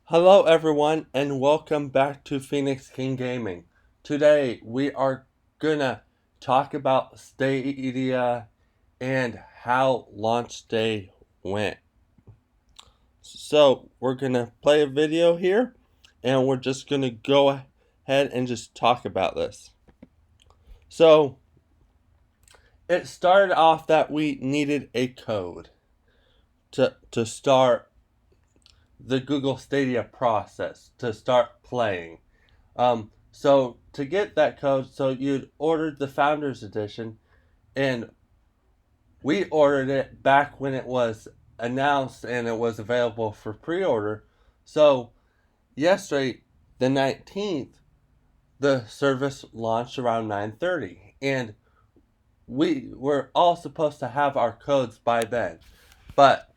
Hello everyone and welcome back to Phoenix King Gaming. Today we are gonna talk about Stadia and how launch day went. So we're gonna play a video here and we're just gonna go ahead and just talk about this. So it started off that we needed a code to start the Google Stadia process, to start playing. So to get that code, so you'd ordered the Founders Edition, and we ordered it back when it was announced and it was available for pre-order. So yesterday, the 19th, the service launched around 9:30, and we were all supposed to have our codes by then, but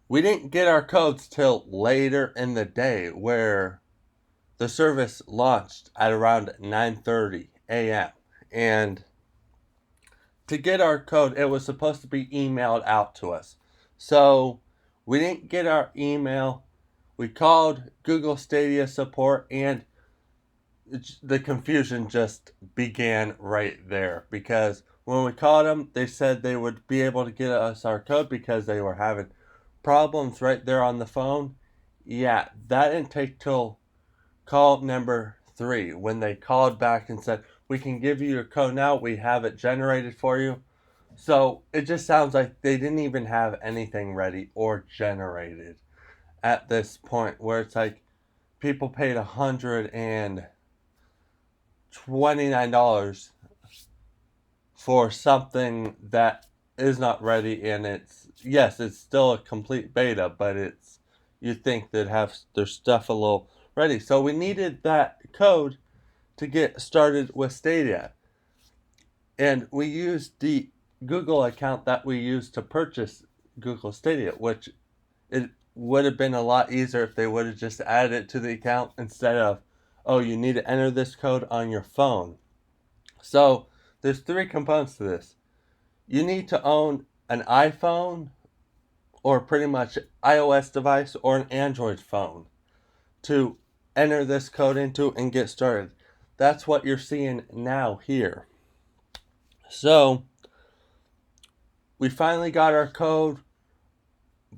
we didn't get our codes till later in the day, where the service launched at around 9:30 a.m. and to get our code, it was supposed to be emailed out to us. So we didn't get our email. We called Google Stadia support, and the confusion just began right there, because when we called them, they said they would be able to get us our code because they were having problems right there on the phone. Yeah, that didn't take till call number 3, when they called back and said, we can give you your code now, we have it generated for you. So it just sounds like they didn't even have anything ready or generated at this point, where it's like people paid $129 for something that is not ready, and it's still a complete beta, but you think they'd have their stuff a little ready. So we needed that code to get started with Stadia, and we used the Google account that we used to purchase Google Stadia, which it would have been a lot easier if they would have just added it to the account instead of, oh, you need to enter this code on your phone. So there's 3 components to this. You need to own an iPhone, or pretty much iOS device, or an Android phone to enter this code into and get started. That's what you're seeing now here. So we finally got our code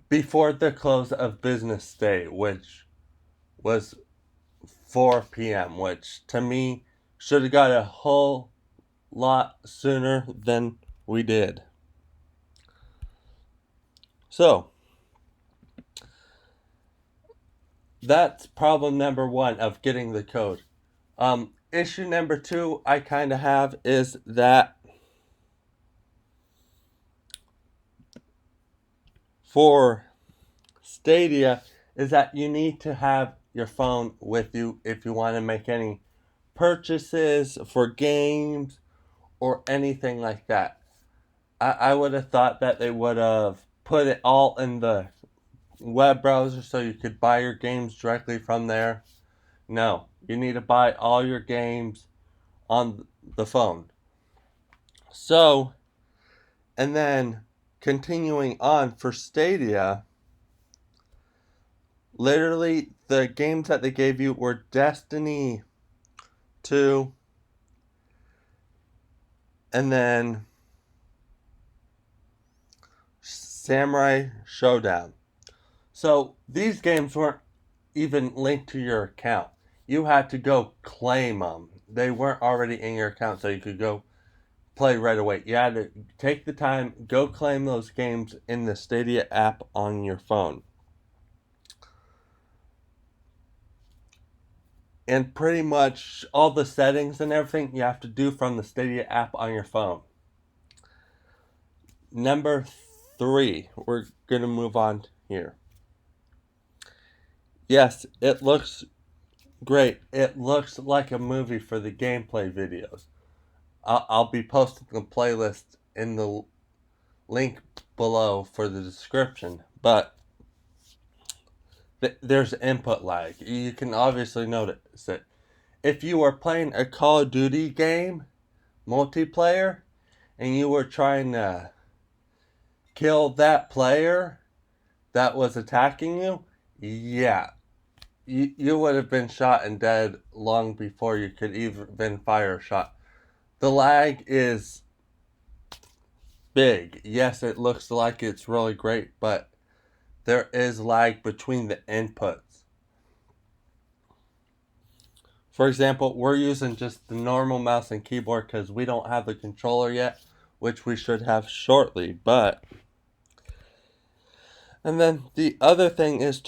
before the close of business day, which was 4 p.m., which to me should have got a whole lot sooner than we did. So that's problem number 1 of getting the code. Issue number 2 I kind of have is that for Stadia is that you need to have your phone with you if you want to make any purchases for games or anything like that. I would have thought that they would have put it all in the web browser so you could buy your games directly from there. No, you need to buy all your games on the phone. So, and then continuing on for Stadia, literally the games that they gave you were Destiny 2, and then Samurai Showdown. So these games weren't even linked to your account. You had to go claim them. They weren't already in your account, so you could go play right away. You had to take the time, go claim those games in the Stadia app on your phone. And pretty much all the settings and everything you have to do from the Stadia app on your phone. Number 3, we're going to move on here. Yes, it looks great. It looks like a movie for the gameplay videos. I'll be posting the playlist in the link below for the description, but there's input lag. You can obviously notice it. If you were playing a Call of Duty game, multiplayer, and you were trying to kill that player that was attacking you, Yeah, you would have been shot and dead long before you could even fire a shot. The lag is big. Yes, it looks like it's really great, but there is lag between the inputs. For example, we're using just the normal mouse and keyboard because we don't have the controller yet, which we should have shortly. And then the other thing is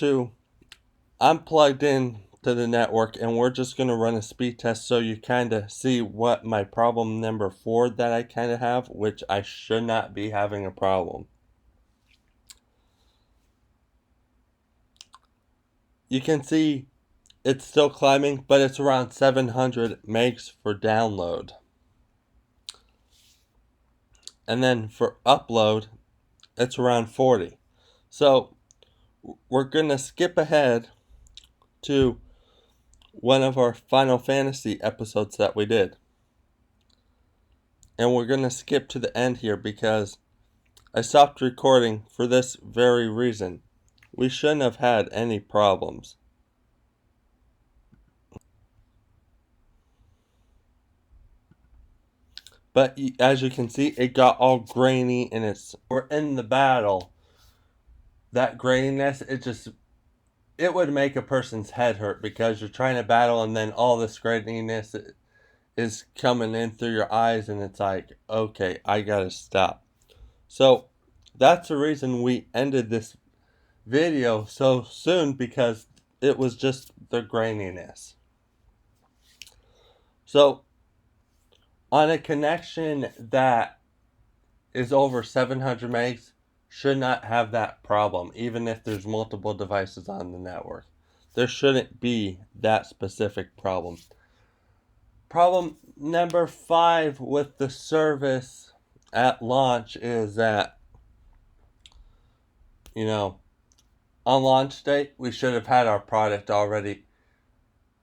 I'm plugged in to the network and we're just going to run a speed test so you kind of see what my problem number 4 that I kind of have, which I should not be having a problem. You can see it's still climbing, but it's around 700 megs for download. And then for upload, it's around 40. So we're going to skip ahead to one of our Final Fantasy episodes that we did. And we're going to skip to the end here because I stopped recording for this very reason. We shouldn't have had any problems. But as you can see, it got all grainy and we're in the battle. That graininess, it would make a person's head hurt because you're trying to battle and then all this graininess is coming in through your eyes and it's like, okay, I gotta stop. So that's the reason we ended this video so soon, because it was just the graininess. So on a connection that is over 700 megs, should not have that problem, even if there's multiple devices on the network. There shouldn't be that specific problem. Problem number 5 with the service at launch is that, on launch date, we should have had our product already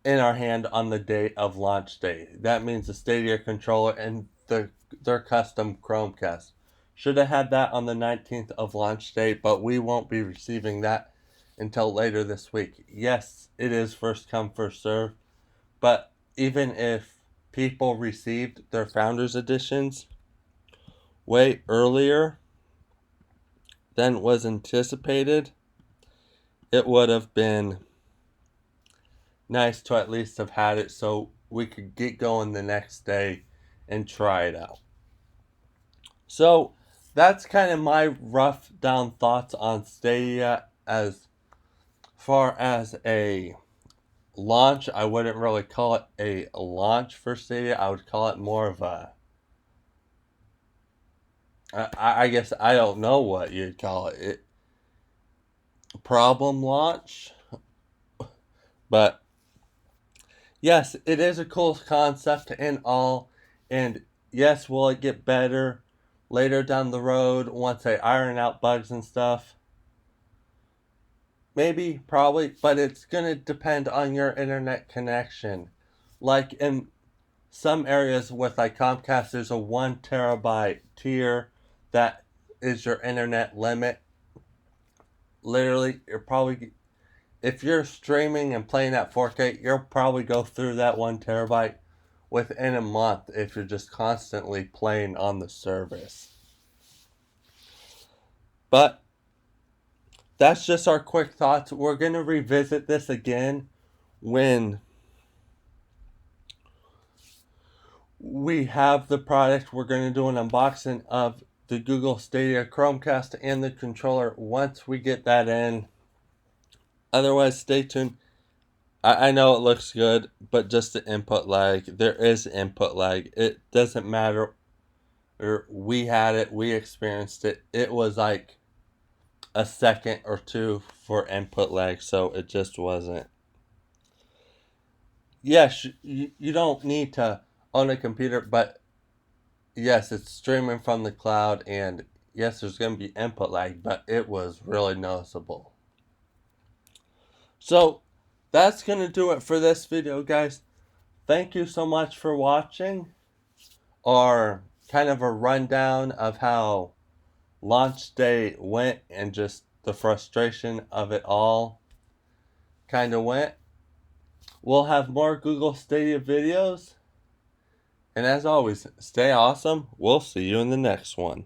in our hand on the date of launch date. That means the Stadia controller and their custom Chromecast. Should have had that on the 19th of launch date, but we won't be receiving that until later this week. Yes, it is first come, first serve, but even if people received their Founders Editions way earlier than was anticipated, it would have been nice to at least have had it so we could get going the next day and try it out. So that's kind of my rough down thoughts on Stadia. As far as a launch, I wouldn't really call it a launch for Stadia. I would call it more of I guess I don't know what you'd call it. Problem launch. But yes, it is a cool concept and all. And yes, will it get better later down the road once I iron out bugs and stuff? Maybe, probably, but it's going to depend on your internet connection. Like in some areas with like Comcast, there's a 1 terabyte tier that is your internet limit. Literally, if you're streaming and playing at 4K, you'll probably go through that 1 terabyte within a month if you're just constantly playing on the service. But that's just our quick thoughts. We're going to revisit this again when we have the product. We're going to do an unboxing of the Google Stadia Chromecast and the controller once we get that in. Otherwise, stay tuned. I know it looks good, but just the input lag. There is input lag. It doesn't matter. We had it. We experienced it. It was like a second or two for input lag, so it just wasn't. Yes, you don't need to own a computer, but yes, it's streaming from the cloud, and yes, there's going to be input lag, but it was really noticeable. So that's going to do it for this video, guys. Thank you so much for watching, or kind of a rundown of how launch day went and just the frustration of it all. kind of went. We'll have more Google Stadia videos. And as always, stay awesome. We'll see you in the next one.